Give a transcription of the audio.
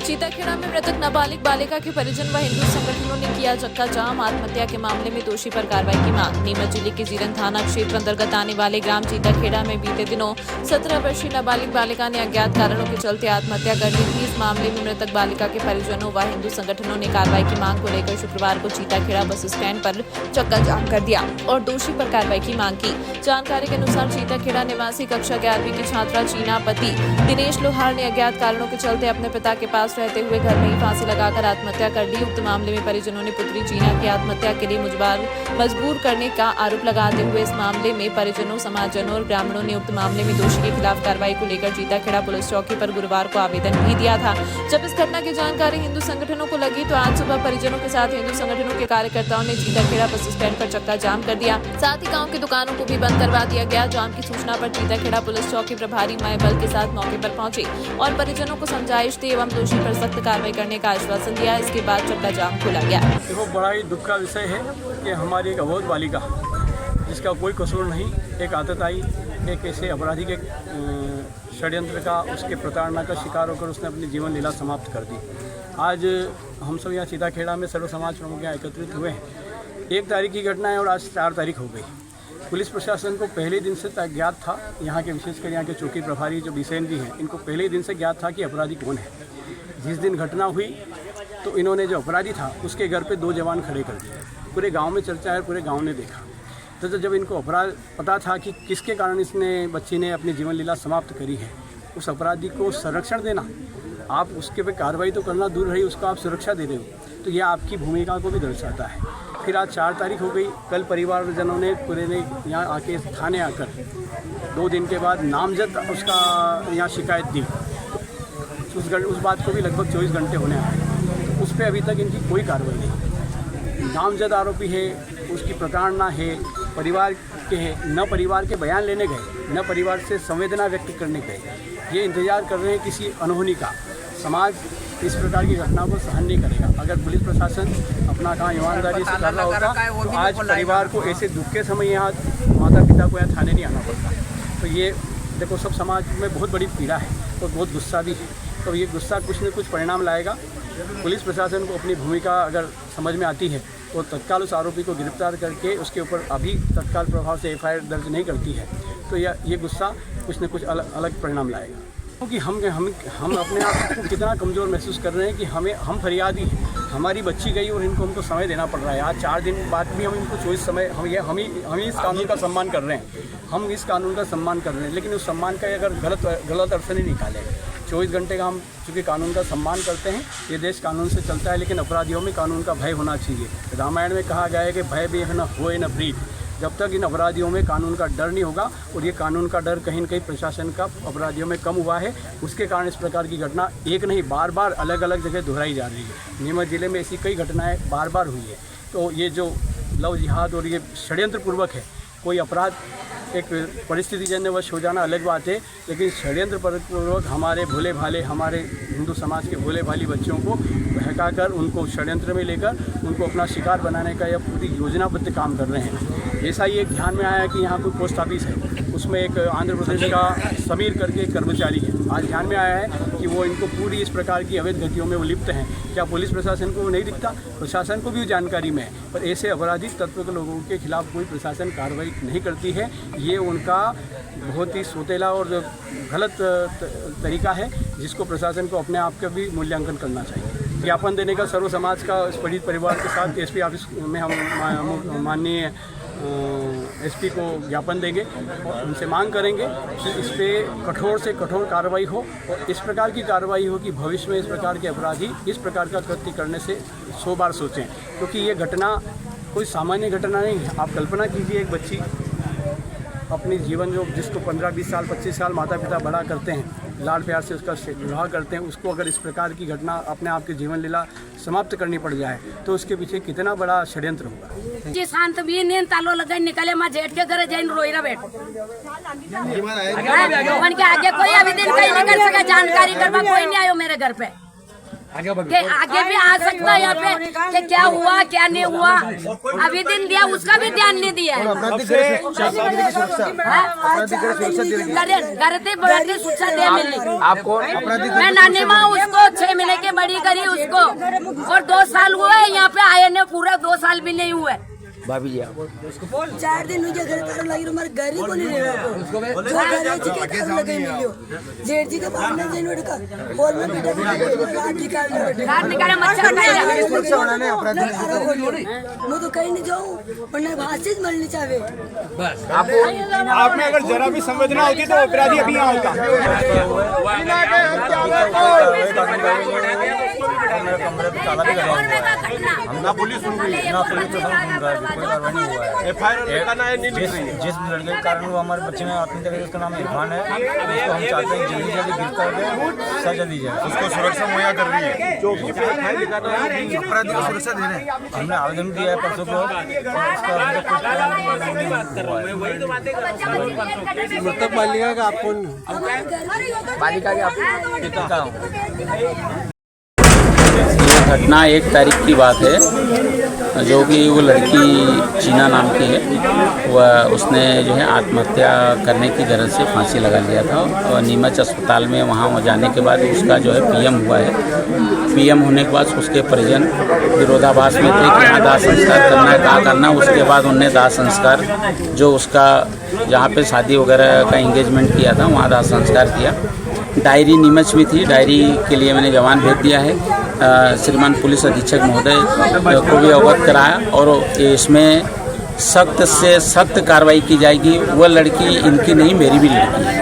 चीताखेड़ा में मृतक नाबालिग बालिका के परिजन व हिंदू संगठनों ने किया चक्का जाम। आत्महत्या के मामले में दोषी पर कार्रवाई की मांग। नीमच जिले के जीरन थाना क्षेत्र अंतर्गत आने वाले ग्राम चीताखेड़ा में बीते दिनों 17 वर्षीय नाबालिग बालिका ने अज्ञात कारणों के चलते आत्महत्या कर ली थी। इस मामले में मृतक बालिका के परिजनों व हिंदू संगठनों ने कार्रवाई की मांग को लेकर शुक्रवार को चीताखेड़ा बस स्टैंड पर चक्का जाम कर दिया और दोषी पर कार्रवाई की मांग की। जानकारी के अनुसार चीताखेड़ा निवासी कक्षा 11वीं की छात्रा चीना पति दिनेश लोहार ने अज्ञात कारणों के चलते अपने पिता के पास रहते हुए घर में ही फांसी लगाकर आत्महत्या कर ली। उक्त मामले में परिजनों ने पुत्री चीना की आत्महत्या के लिए मजबूर करने का आरोप लगाते हुए इस मामले में परिजनों, समाजजनों और ग्रामीणों ने उक्त मामले में दोषी के खिलाफ कार्रवाई को लेकर चीताखेड़ा पुलिस चौकी पर गुरुवार को आवेदन भी दिया था। जब इस घटना की जानकारी हिंदू संगठनों को लगी तो आज सुबह परिजनों के साथ हिंदू संगठनों के कार्यकर्ताओं ने चीताखेड़ा बस स्टैंड पर चक्का जाम कर दिया। साथ ही गाँव की दुकानों को भी बंद करवा दिया गया। जाम की सूचना पर चीताखेड़ा पुलिस चौकी प्रभारी मय बल के साथ मौके पर पहुंचे और परिजनों को समझाइश दी एवं दोषी पर सख्त कार्रवाई करने का आश्वासन दिया। इसके बाद चक्का जाम खोला गया। देखो, बड़ा ही दुख का विषय है कि हमारी एक अबोध बालिका जिसका कोई कसूर नहीं, एक आतताई एक ऐसे अपराधी के षड्यंत्र का, उसके प्रताड़ना का शिकार होकर उसने अपनी जीवन लीला समाप्त कर दी। आज हम सब यहाँ चीताखेड़ा में सर्व समाज प्रमुख यहाँ एकत्रित हुए हैं। 1 तारीख की घटना है और आज 4 तारीख हो गई। पुलिस प्रशासन को पहले दिन से ज्ञात था, यहाँ के विशेषकर यहाँ के चौकी प्रभारी जो बिसेन जी हैं, इनको पहले दिन से ज्ञात था कि अपराधी कौन है। जिस दिन घटना हुई तो इन्होंने जो अपराधी था उसके घर पे 2 जवान खड़े कर दिए। पूरे गांव में चर्चा है, पूरे गांव ने देखा। तो जब इनको अपराध पता था कि किसके कारण इसने बच्ची ने अपनी जीवन लीला समाप्त करी है, उस अपराधी को संरक्षण देना, आप उसके पे कार्रवाई तो करना दूर रही, उसको आप सुरक्षा दे रहे हो, तो यह आपकी भूमिका को भी दर्शाता है। फिर आज 4 तारीख हो गई। कल परिवारजनों ने पूरे ने यहाँ आके थाने आकर 2 दिन के बाद नामजद उसका यहाँ शिकायत दी। उस बात को भी लगभग 24 घंटे होने आए, तो उस पर अभी तक इनकी कोई कार्रवाई नहीं। नामजद आरोपी है, उसकी प्रताड़ना है, परिवार के है, न परिवार के बयान लेने गए, न परिवार से संवेदना व्यक्त करने गए। ये इंतजार कर रहे हैं किसी अनहोनी का। समाज इस प्रकार की घटना को सहन नहीं करेगा। अगर पुलिस प्रशासन अपना काम ईमानदारी से कर रहा होता तो आज परिवार को ऐसे दुख के समय यहाँ माता पिता को यहाँ थाने नहीं आना पड़ता। तो ये देखो, सब समाज में बहुत बड़ी पीड़ा है और बहुत गुस्सा भी है। तो ये गुस्सा कुछ न कुछ परिणाम लाएगा। पुलिस प्रशासन को अपनी भूमिका अगर समझ में आती है तो तत्काल उस आरोपी को गिरफ्तार करके उसके ऊपर अभी तत्काल प्रभाव से FIR दर्ज नहीं करती है तो ये गुस्सा कुछ न कुछ अलग परिणाम लाएगा। क्योंकि हम अपने आप को कितना कमज़ोर महसूस कर रहे हैं कि हम फरियादी हैं। हमारी बच्ची गई और हमको समय देना पड़ रहा है। आज 4 दिन बाद भी हम इनको 24 समय हम ही इस कानून का सम्मान कर रहे हैं। हम इस कानून का सम्मान कर रहे हैं, लेकिन उस सम्मान का अगर गलत अर्थ नहीं निकाले। 24 घंटे का हम चूँकि कानून का सम्मान करते हैं, ये देश कानून से चलता है, लेकिन अपराधियों में कानून का भय होना चाहिए। रामायण में कहा गया है कि भय भी न होए न प्रीत। जब तक इन अपराधियों में कानून का डर नहीं होगा, और ये कानून का डर कहीं न कहीं प्रशासन का अपराधियों में कम हुआ है, उसके कारण इस प्रकार की घटना एक नहीं बार बार अलग अलग जगह दोहराई जा रही है। नीमच जिले में ऐसी कई घटनाएं बार बार हुई है। तो ये जो लव जिहाद और ये षड्यंत्रपूर्वक है, कोई अपराध एक परिस्थितिजन्यवश हो जाना अलग बात है, लेकिन षड्यंत्रपूर्वक हमारे भोले भाले, हमारे हिंदू समाज के भोले भाली बच्चों को बहकाकर उनको षड्यंत्र में लेकर उनको अपना शिकार बनाने का यह पूरी योजनाबद्ध काम कर रहे हैं। जैसा ही एक ध्यान में आया कि यहाँ कोई पोस्ट ऑफिस है, उसमें एक आंध्र प्रदेश का समीर करके एक कर्मचारी है। आज ध्यान में आया है कि वो इनको पूरी इस प्रकार की अवैध गतियों में वो लिप्त हैं। क्या पुलिस प्रशासन को नहीं दिखता? प्रशासन को भी जानकारी में है, पर ऐसे अपराधिक तत्व के लोगों के खिलाफ कोई प्रशासन कार्रवाई नहीं करती है। ये उनका बहुत ही सोतेला और गलत तरीका है, जिसको प्रशासन को अपने आप का भी मूल्यांकन करना चाहिए। ज्ञापन देने का सर्व समाज का इस पीड़ित परिवार के साथ SP ऑफिस में हम माननीय SP को ज्ञापन देंगे और उनसे मांग करेंगे कि इस पर कठोर से कठोर कार्रवाई हो और इस प्रकार की कार्रवाई हो कि भविष्य में इस प्रकार के अपराधी इस प्रकार का कृत्य करने से 100 बार सोचें। क्योंकि ये घटना कोई सामान्य घटना नहीं है। आप कल्पना कीजिए, एक बच्ची अपनी जीवन जिसको 15-20 साल 25 साल माता पिता बड़ा करते हैं, लाड प्यार से उसका विवाह करते हैं, उसको अगर इस प्रकार की घटना अपने आप की जीवन लीला समाप्त करनी पड़ जाए तो उसके पीछे कितना बड़ा षड्यंत्र होगा। जी शांत भी नेन तालो लगाई निकले मां जेठ के घर जाइन रोईरा बैठ उनके आगे कोई अभी दिन कहीं नहीं कर सका। जानकारी करवा कोई नहीं आयो मेरे घर पे। कि आगे भी आ सकता है यहाँ पे कि क्या हुआ क्या नहीं हुआ। अभी दिन दिया उसका भी ध्यान नहीं दिया है। घर से बढ़ते शिक्षा दे मिली आपको मैं नानी माँ उसको 6 महीने की बड़ी करी उसको और 2 साल हुए यहाँ पे आए ने पूरा 2 साल भी नहीं हुए। भाभी जी आप 4 दिन मुझे घर तार लगी हमारे घर ही को नहीं ले रहा जो घर है जी के तार लगे मिलियो जेठ जी के बाहर में जइन का बोल में बेटा काट निकाले मच्छर खाएगा। मैं तो कहीं नहीं जाऊँ वरना भाषित मरनी चाहिए। आप में अगर जरा भी संवेदना होती तो अपराधी अभी यहाँ होता। ना पुलिस सुन रही है, ना पुलिस प्रशासन सुन रहा है, कोई कार्रवाई नहीं हुआ है। जिस लड़के के कारण वो हमारे बच्चे ने आत्महत्या करी उसका नाम इरफान है, उसको हम चाहते हैं जल्दी जल्दी गिरफ्तार करें, सजा दी जाए, उसको सुरक्षा मुहैया कर रही है। अपराधी को सुरक्षा दे रहे हैं। हमने आवेदन दिया है परसों को, मृतक बालिका बालिका के आप पिता हूँ। ये घटना 1 तारीख की बात है, जो कि वो लड़की चीना नाम की है, वह उसने जो है आत्महत्या करने की गरज से फांसी लगा लिया था और नीमच अस्पताल में वहाँ जाने के बाद उसका जो है पीएम हुआ है। पीएम होने के बाद उसके परिजन विरोधाभास में थे कि यहाँ दाह संस्कार करना है, क्या करना। उसके बाद उनने दाह संस्कार जो उसका जहाँ पे शादी वगैरह का इंगेजमेंट किया था वहाँ दाह संस्कार किया। डायरी नीमच में थी, डायरी के लिए मैंने जवान भेज दिया है। श्रीमान पुलिस अधीक्षक महोदय को भी अवगत कराया और इसमें सख्त से सख्त कार्रवाई की जाएगी। वह लड़की इनकी नहीं, मेरी भी लड़की है।